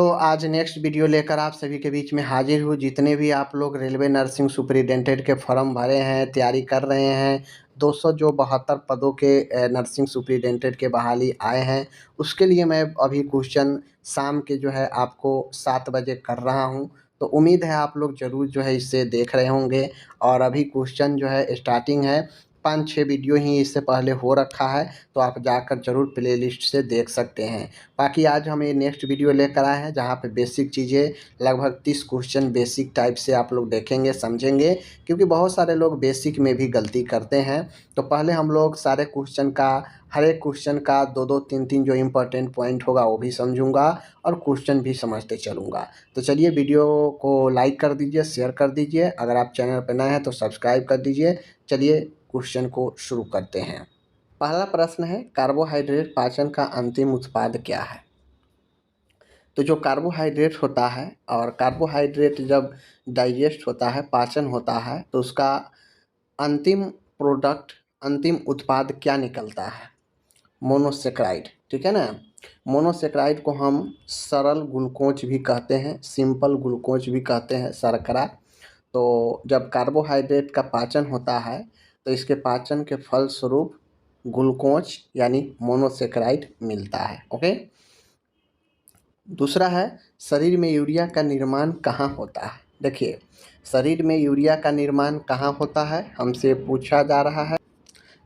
तो आज next video लेकर आप सभी के बीच में हाजिर हूँ। जितने भी आप लोग रेलवे नर्सिंग सुपरिटेंडेंट के फॉर्म भरे हैं, तैयारी कर रहे हैं, 200 जो 72 पदों के नर्सिंग सुपरिटेंडेंट के बहाली आए हैं, उसके लिए मैं अभी क्वेश्चन शाम के जो है आपको 7 बजे कर रहा हूँ। तो उम्मीद है आप लोग ज़रूर जो है इसे देख रहे होंगे। और अभी क्वेश्चन जो है स्टार्टिंग है, 5-6 वीडियो ही इससे पहले हो रखा है, तो आप जाकर ज़रूर प्लेलिस्ट से देख सकते हैं। बाकी आज हम ये नेक्स्ट वीडियो लेकर आए हैं जहाँ पे बेसिक चीज़ें लगभग 30 क्वेश्चन बेसिक टाइप से आप लोग देखेंगे, समझेंगे, क्योंकि बहुत सारे लोग बेसिक में भी गलती करते हैं। तो पहले हम लोग सारे क्वेश्चन का, हर एक क्वेश्चन का 2-2, 3-3 जो इम्पोर्टेंट पॉइंट होगा वो भी समझूंगा और क्वेश्चन भी समझते चलूँगा। तो चलिए वीडियो को लाइक कर दीजिए, शेयर कर दीजिए, अगर आप चैनल पर नए हैं तो सब्सक्राइब कर दीजिए। चलिए क्वेश्चन को शुरू करते हैं। पहला प्रश्न है, कार्बोहाइड्रेट पाचन का अंतिम उत्पाद क्या है? तो जो कार्बोहाइड्रेट होता है, और कार्बोहाइड्रेट जब डाइजेस्ट होता है, पाचन होता है, तो उसका अंतिम प्रोडक्ट, अंतिम उत्पाद क्या निकलता है? मोनोसेक्राइड, ठीक है ना। मोनोसेक्राइड को हम सरल ग्लूकोज भी कहते हैं, सिंपल ग्लूकोज भी कहते हैं, शर्करा। तो जब कार्बोहाइड्रेट का पाचन होता है तो इसके पाचन के फलस्वरूप ग्लूकोज यानी मोनोसेक्राइड मिलता है। ओके। दूसरा है, शरीर में यूरिया का निर्माण कहाँ होता है? देखिए, शरीर में यूरिया का निर्माण कहाँ होता है हमसे पूछा जा रहा है।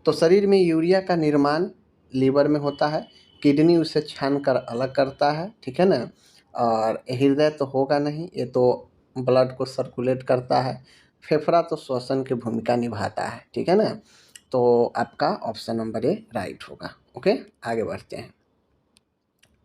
तो शरीर में यूरिया का निर्माण लीवर में होता है, किडनी उसे छान कर अलग करता है, ठीक है ना। और हृदय तो होगा नहीं, ये तो ब्लड को सर्कुलेट करता है। फेफड़ा तो श्वसन की भूमिका निभाता है, ठीक है ना। तो आपका ऑप्शन नंबर ए राइट होगा। ओके, आगे बढ़ते हैं।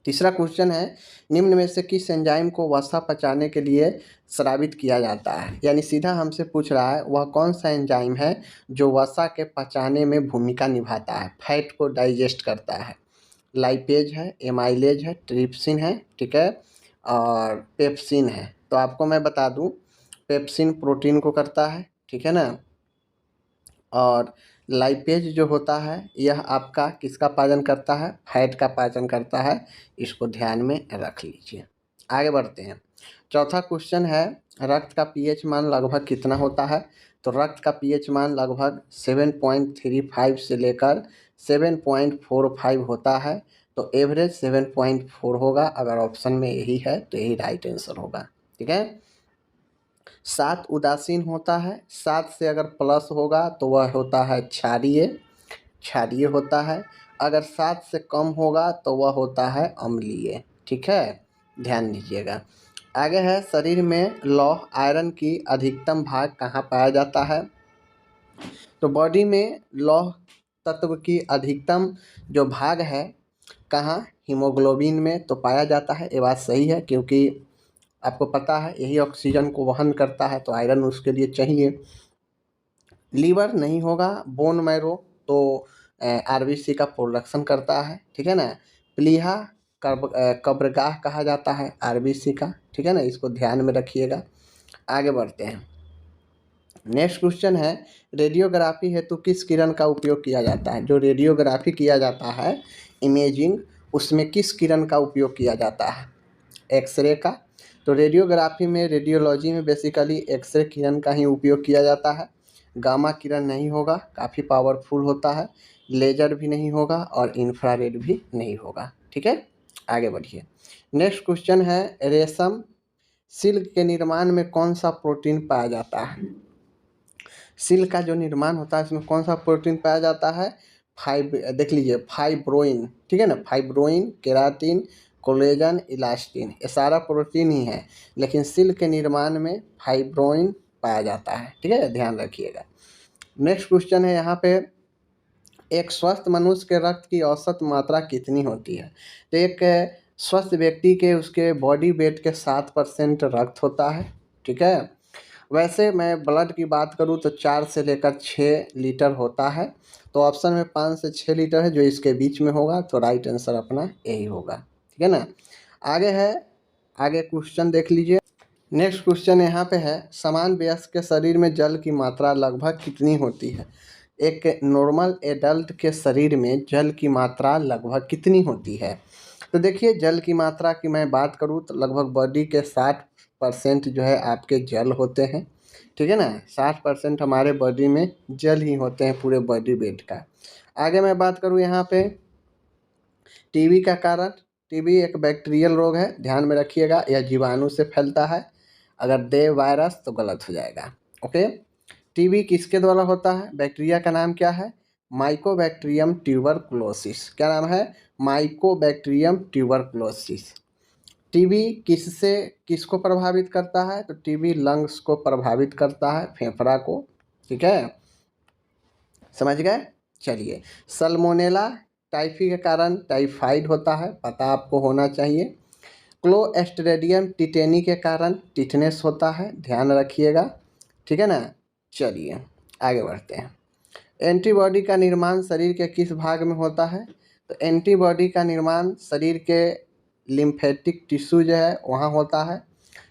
तीसरा क्वेश्चन है, निम्न में से किस एंजाइम को वसा पचाने के लिए स्रावित किया जाता है? यानी सीधा हमसे पूछ रहा है वह कौन सा एंजाइम है जो वसा के पचाने में भूमिका निभाता है, फैट को डाइजेस्ट करता है। लाइपेज है, एमाइलेज है, ट्रिप्सिन है, ठीक है, और पेप्सिन है। तो आपको मैं बता दूं, पेप्सिन प्रोटीन को करता है, ठीक है ना। और लाइपेज जो होता है यह आपका किसका पाचन करता है? फैट का पाचन करता है। इसको ध्यान में रख लीजिए। आगे बढ़ते हैं। चौथा क्वेश्चन है, रक्त का पीएच मान लगभग कितना होता है? तो रक्त का पीएच मान लगभग 7.35 से लेकर 7.45 होता है। तो एवरेज 7.4 होगा। अगर ऑप्शन में यही है तो यही राइट आंसर होगा, ठीक है। 7 उदासीन होता है, 7 से अगर प्लस होगा तो वह होता है क्षारीय, क्षारीय होता है। अगर 7 से कम होगा तो वह होता है अम्लीय, ठीक है, ध्यान दीजिएगा। आगे है, शरीर में लौह आयरन की अधिकतम भाग कहाँ पाया जाता है? तो बॉडी में लौह तत्व की अधिकतम जो भाग है कहाँ? हीमोग्लोबिन में तो पाया जाता है। ये बात सही है, क्योंकि आपको पता है यही ऑक्सीजन को वहन करता है, तो आयरन उसके लिए चाहिए। लीवर नहीं होगा। बोन मैरो तो आरबीसी का प्रोडक्शन करता है, ठीक है ना। प्लीहा कब्रगाह कहा जाता है आरबीसी का, ठीक है ना, इसको ध्यान में रखिएगा। आगे बढ़ते हैं। नेक्स्ट क्वेश्चन है, रेडियोग्राफी हेतु किस किरण का उपयोग किया जाता है? जो रेडियोग्राफी किया जाता है, इमेजिंग, उसमें किस किरण का उपयोग किया जाता है? एक्सरे का। तो रेडियोग्राफी में, रेडियोलॉजी में बेसिकली एक्सरे किरण का ही उपयोग किया जाता है। गामा किरण नहीं होगा, काफ़ी पावरफुल होता है। लेजर भी नहीं होगा और इंफ्रारेड भी नहीं होगा, ठीक है। आगे बढ़िए। नेक्स्ट क्वेश्चन है, रेशम सिल्क के निर्माण में कौन सा प्रोटीन पाया जाता है? सिल्क का जो निर्माण होता है इसमें कौन सा प्रोटीन पाया जाता है? देख लीजिए, फाइब्रोइन, ठीक है ना। फाइब्रोइन, केराटिन, कोलेजन, इलास्टिन, ये सारा प्रोटीन ही है, लेकिन सिल्क के निर्माण में फाइब्रोइन पाया जाता है, ठीक है, ध्यान रखिएगा। नेक्स्ट क्वेश्चन है यहाँ पे, एक स्वस्थ मनुष्य के रक्त की औसत मात्रा कितनी होती है? तो एक स्वस्थ व्यक्ति के, उसके बॉडी वेट के 7% रक्त होता है, ठीक है। वैसे मैं ब्लड की बात करूँ तो 4 से लेकर 6 लीटर होता है। तो ऑप्शन में 5 से 6 लीटर है, जो इसके बीच में होगा, तो राइट आंसर अपना यही होगा, ठीक है ना। आगे है, आगे क्वेश्चन देख लीजिए। नेक्स्ट क्वेश्चन यहाँ पे है, समान वयस्क के शरीर में जल की मात्रा लगभग कितनी होती है? एक नॉर्मल एडल्ट के शरीर में जल की मात्रा लगभग कितनी होती है? तो देखिए जल की मात्रा की मैं बात करूँ तो लगभग बॉडी के 60% जो है आपके जल होते हैं, ठीक है ना। 60% हमारे बॉडी में जल ही होते हैं पूरे बॉडी वेट का। आगे मैं बात करूँ यहाँ पे टीबी का कारण। टीबी एक बैक्टीरियल रोग है, ध्यान में रखिएगा, यह जीवाणु से फैलता है। अगर दे वायरस तो गलत हो जाएगा। ओके, टीबी किसके द्वारा होता है? बैक्टीरिया का नाम क्या है? Mycobacterium tuberculosis. क्या नाम है? Mycobacterium tuberculosis. टीबी किससे किसको प्रभावित करता है? तो टीबी लंग्स को प्रभावित करता है, फेफड़ा को, ठीक है, समझ गए। चलिए, सल्मोनेला टाइफी के कारण टाइफाइड होता है, पता आपको होना चाहिए। क्लोस्ट्रीडियम टिटेनी के कारण टिटनेस होता है, ध्यान रखिएगा, ठीक है ना। चलिए आगे बढ़ते हैं। एंटीबॉडी का निर्माण शरीर के किस भाग में होता है? तो एंटीबॉडी का निर्माण शरीर के लिम्फेटिक टिश्यू जो है वहाँ होता है,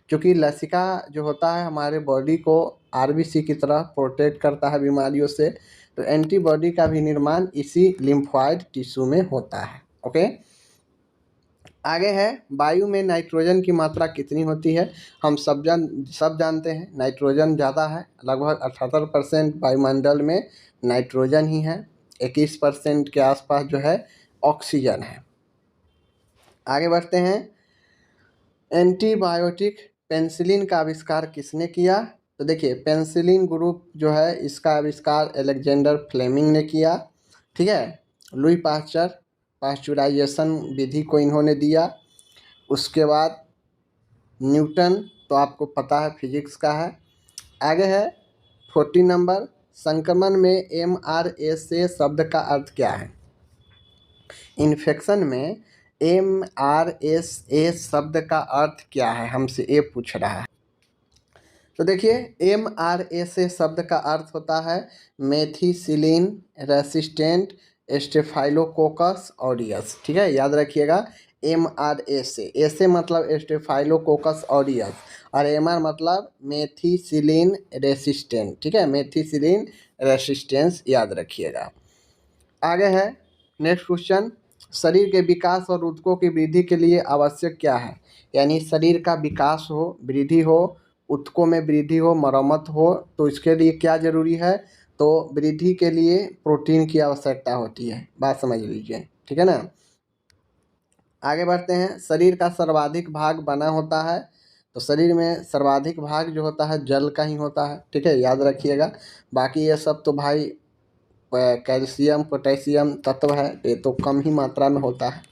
क्योंकि लसिका जो होता है हमारे बॉडी को आरबीसी की तरह प्रोटेक्ट करता है बीमारियों से, तो एंटीबॉडी का भी निर्माण इसी लिम्फॉइड टिश्यू में होता है। ओके, आगे है वायु में नाइट्रोजन की मात्रा कितनी होती है? हम सब जानते हैं नाइट्रोजन ज़्यादा है, लगभग 78% वायुमंडल में नाइट्रोजन ही है, 21% के आसपास जो है ऑक्सीजन है। आगे बढ़ते हैं। एंटीबायोटिक पेनिसिलिन का आविष्कार किसने किया? तो देखिए पेनिसिलिन ग्रुप जो है इसका आविष्कार अलेक्जेंडर फ्लेमिंग ने किया, ठीक है। लुई पास्चर पास्चुराइजेशन विधि को इन्होंने दिया। उसके बाद न्यूटन, तो आपको पता है फिजिक्स का है। आगे है 14 नंबर, संक्रमण में MRSA शब्द का अर्थ क्या है? इन्फेक्शन में MRSA शब्द का अर्थ क्या है, हमसे ये पूछ रहा है। तो देखिए MRSA शब्द का अर्थ होता है मेथिसिलिन रेसिस्टेंट स्टेफाइलोकोकस ऑरियस, ठीक है, याद रखिएगा। MRSA, ऐसे मतलब स्टेफाइलोकोकस ऑरियस, और MR मतलब मेथिसिलिन रेसिस्टेंट, ठीक है, मेथिसिलिन रेसिस्टेंस याद रखिएगा। आगे है नेक्स्ट क्वेश्चन, शरीर के विकास और ऊतकों की वृद्धि के लिए आवश्यक क्या है? यानी शरीर का विकास हो, वृद्धि हो, ऊतकों में वृद्धि हो, मरम्मत हो, तो इसके लिए क्या जरूरी है? तो वृद्धि के लिए प्रोटीन की आवश्यकता होती है, बात समझ लीजिए, ठीक है ना। आगे बढ़ते हैं। शरीर का सर्वाधिक भाग बना होता है, तो शरीर में सर्वाधिक भाग जो होता है जल का ही होता है, ठीक है, याद रखिएगा। बाकी ये सब तो भाई कैल्शियम पोटेशियम तत्व है, ये तो कम ही मात्रा में होता है।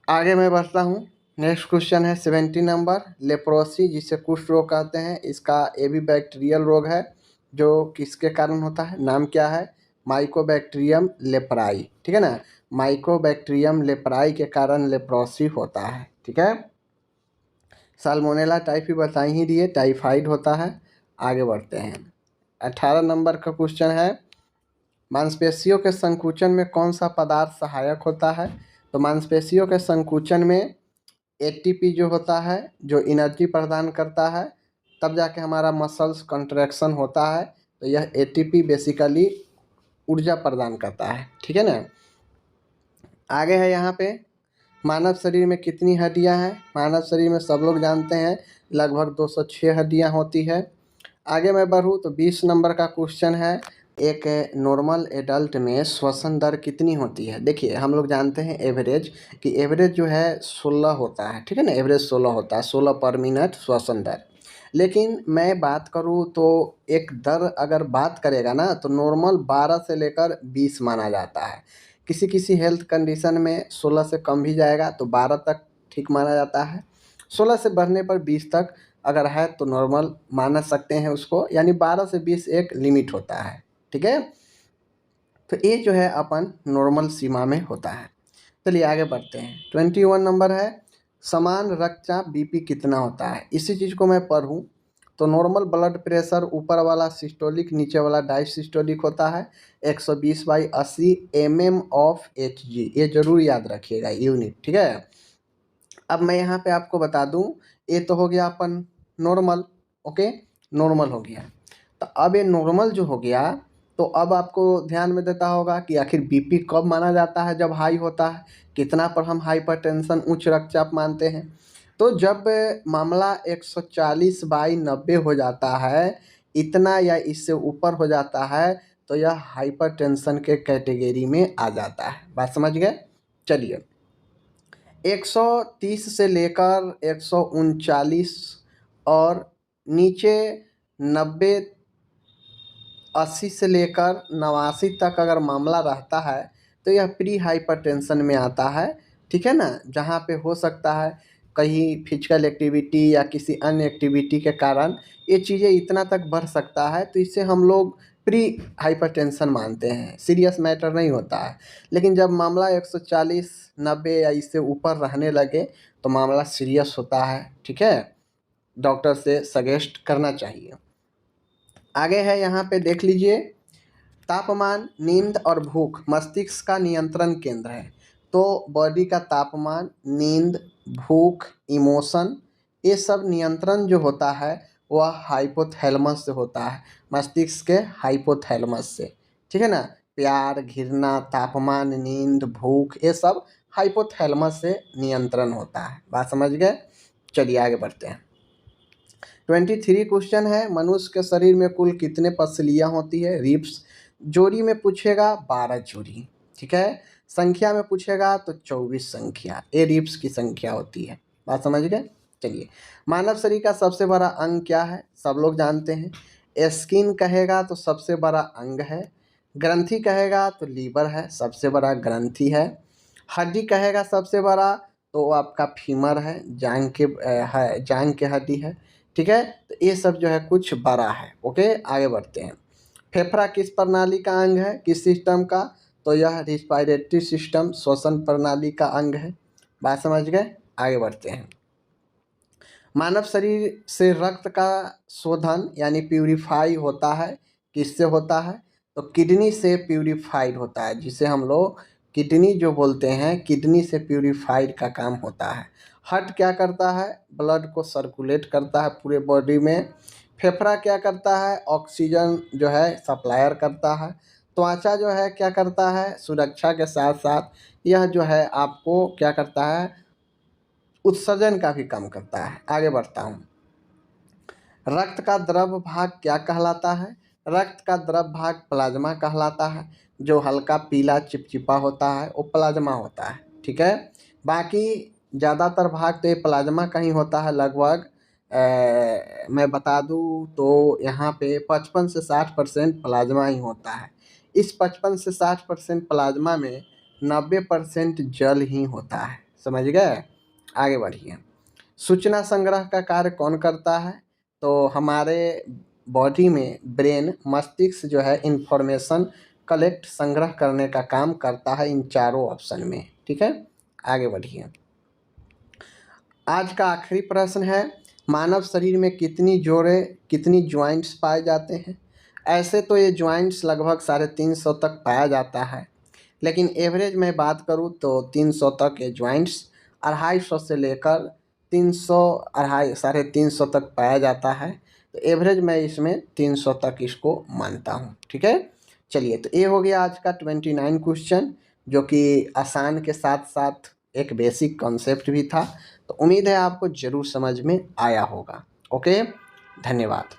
आगे मैं बढ़ता हूँ। नेक्स्ट क्वेश्चन है 70 नंबर, लेप्रोसी जिसे कुष्ठ रोग कहते हैं, इसका ये भी बैक्टीरियल रोग है, जो किसके कारण होता है, नाम क्या है? माइकोबैक्टीरियम लेप्राई, ठीक है ना। माइकोबैक्टीरियम लेप्राई के कारण लेप्रोसी होता है, ठीक है। साल्मोनेला टाइफी बता ही दिए, टाइफाइड होता है। आगे बढ़ते हैं। 18 नंबर का क्वेश्चन है, मांसपेशियों के संकुचन में कौन सा पदार्थ सहायक होता है? तो मांसपेशियों के संकुचन में एटीपी जो होता है, जो एनर्जी प्रदान करता है, तब जाके हमारा मसल्स कंट्रैक्शन होता है, तो यह एटीपी बेसिकली ऊर्जा प्रदान करता है, ठीक है ना। आगे है यहाँ पे, मानव शरीर में कितनी हड्डियाँ हैं? मानव शरीर में सब लोग जानते हैं लगभग 206 हड्डियाँ होती है। आगे मैं बढ़ूँ तो 20 नंबर का क्वेश्चन है, एक नॉर्मल एडल्ट में श्वसन दर कितनी होती है? देखिए हम लोग जानते हैं एवरेज, कि एवरेज जो है 16 होता है, ठीक है ना, एवरेज 16 होता है, 16 पर मिनट श्वसन दर। लेकिन मैं बात करूँ तो एक दर अगर बात करेगा ना, तो नॉर्मल 12 से लेकर 20 माना जाता है। किसी किसी हेल्थ कंडीशन में 16 से कम भी जाएगा तो 12 तक ठीक माना जाता है, 16 से बढ़ने पर 20 तक अगर है तो नॉर्मल मान सकते हैं उसको, यानी 12 से 20 एक लिमिट होता है, ठीक है। तो ये जो है अपन नॉर्मल सीमा में होता है। चलिए आगे बढ़ते हैं। 21 नंबर है, समान रक्तचाप बीपी कितना होता है? इसी चीज़ को मैं पढ़ूँ तो नॉर्मल ब्लड प्रेशर ऊपर वाला सिस्टोलिक, नीचे वाला डायसिस्टोलिक होता है, 120/80 mm/Hg, ये जरूर याद रखिएगा यूनिट, ठीक है। अब मैं यहाँ पे आपको बता दूँ, ये तो हो गया अपन नॉर्मल, ओके, नॉर्मल हो गया। तो अब ये नॉर्मल जो हो गया, तो अब आपको ध्यान में देता होगा कि आखिर बीपी कब माना जाता है, जब हाई होता है, कितना पर हम हाइपरटेंशन उच्च रक्तचाप मानते हैं। तो जब मामला 140/90 हो जाता है, इतना या इससे ऊपर हो जाता है, तो यह हाइपरटेंशन के कैटेगरी में आ जाता है। बात समझ गए? चलिए, 130 से लेकर 139 और नीचे 90 80 से लेकर 89 तक अगर मामला रहता है तो यह प्री हाइपरटेंशन में आता है। ठीक है ना? जहाँ पे हो सकता है कहीं फिजिकल एक्टिविटी या किसी अन्य एक्टिविटी के कारण ये चीज़ें इतना तक बढ़ सकता है, तो इसे हम लोग प्री हाइपरटेंशन मानते हैं, सीरियस मैटर नहीं होता है। लेकिन जब मामला 140, 90 या इससे ऊपर रहने लगे तो मामला सीरियस होता है। ठीक है? डॉक्टर से सजेस्ट करना चाहिए। आगे है, यहाँ पे देख लीजिए, तापमान, नींद और भूख मस्तिष्क का नियंत्रण केंद्र है। तो बॉडी का तापमान, नींद, भूख, इमोशन, ये सब नियंत्रण जो होता है वह हाइपोथैलेमस से होता है, मस्तिष्क के हाइपोथैलेमस से। ठीक है ना? प्यार, घृणा, तापमान, नींद, भूख, ये सब हाइपोथैलेमस से नियंत्रण होता है। बात समझ गए? चलिए आगे बढ़ते हैं। 23 क्वेश्चन है, मनुष्य के शरीर में कुल कितने पसलियाँ होती है? रिब्स। जोड़ी में पूछेगा 12 जोड़ी। ठीक है? संख्या में पूछेगा तो 24 संख्या, ये रिब्स की संख्या होती है। बात समझ गए? चलिए, मानव शरीर का सबसे बड़ा अंग क्या है? सब लोग जानते हैं। स्किन कहेगा तो सबसे बड़ा अंग है। ग्रंथि कहेगा तो लीवर है, सबसे बड़ा ग्रंथि है। हड्डी कहेगा सबसे बड़ा तो आपका फीमर है, जांग के है, जांग के हड्डी है। ठीक है? तो ये सब जो है कुछ बड़ा है। ओके, आगे बढ़ते हैं। फेफड़ा किस प्रणाली का अंग है? किस सिस्टम का? तो यह रिस्पायरेटरी सिस्टम, श्वसन प्रणाली का अंग है। बात समझ गए? आगे बढ़ते हैं। मानव शरीर से रक्त का शोधन यानी प्यूरिफाई होता है, किससे होता है? तो किडनी से प्यूरिफाइड होता है, जिसे हम लोग किडनी जो बोलते हैं, किडनी से प्यूरिफाइड का काम होता है। हार्ट क्या करता है? ब्लड को सर्कुलेट करता है पूरे बॉडी में। फेफड़ा क्या करता है? ऑक्सीजन जो है सप्लायर करता है। त्वचा जो है क्या करता है? सुरक्षा के साथ साथ यह जो है आपको क्या करता है? उत्सर्जन का भी काम करता है। आगे बढ़ता हूँ। रक्त का द्रव भाग क्या कहलाता है? रक्त का द्रव भाग प्लाज्मा कहलाता है। जो हल्का पीला चिपचिपा होता है वो प्लाज्मा होता है। ठीक है? बाकी ज़्यादातर भाग तो ये प्लाज्मा का ही होता है लगभग। मैं बता दूँ तो यहाँ पे 55 से 60% प्लाज्मा ही होता है। इस 55 से 60% प्लाज्मा में 90% जल ही होता है। समझ गए? आगे बढ़िए। सूचना संग्रह का कार्य कौन करता है? तो हमारे बॉडी में ब्रेन, मस्तिष्क जो है इंफॉर्मेशन कलेक्ट, संग्रह करने का काम करता है इन चारों ऑप्शन में। ठीक है? आगे बढ़िए। आज का आखिरी प्रश्न है, मानव शरीर में कितनी जोड़ें, कितनी जॉइंट्स पाए जाते हैं? ऐसे तो ये जॉइंट्स लगभग 350 तक पाया जाता है, लेकिन एवरेज में बात करूँ तो 300 तक ये जॉइंट्स, 250 से लेकर 300, 350 तक पाया जाता है। तो एवरेज मैं इसमें 300 तक इसको मानता हूँ। ठीक है? चलिए, तो ये हो गया आज का 29 क्वेश्चन, जो कि आसान के साथ साथ एक बेसिक कॉन्सेप्ट भी था। तो उम्मीद है आपको ज़रूर समझ में आया होगा। ओके, धन्यवाद।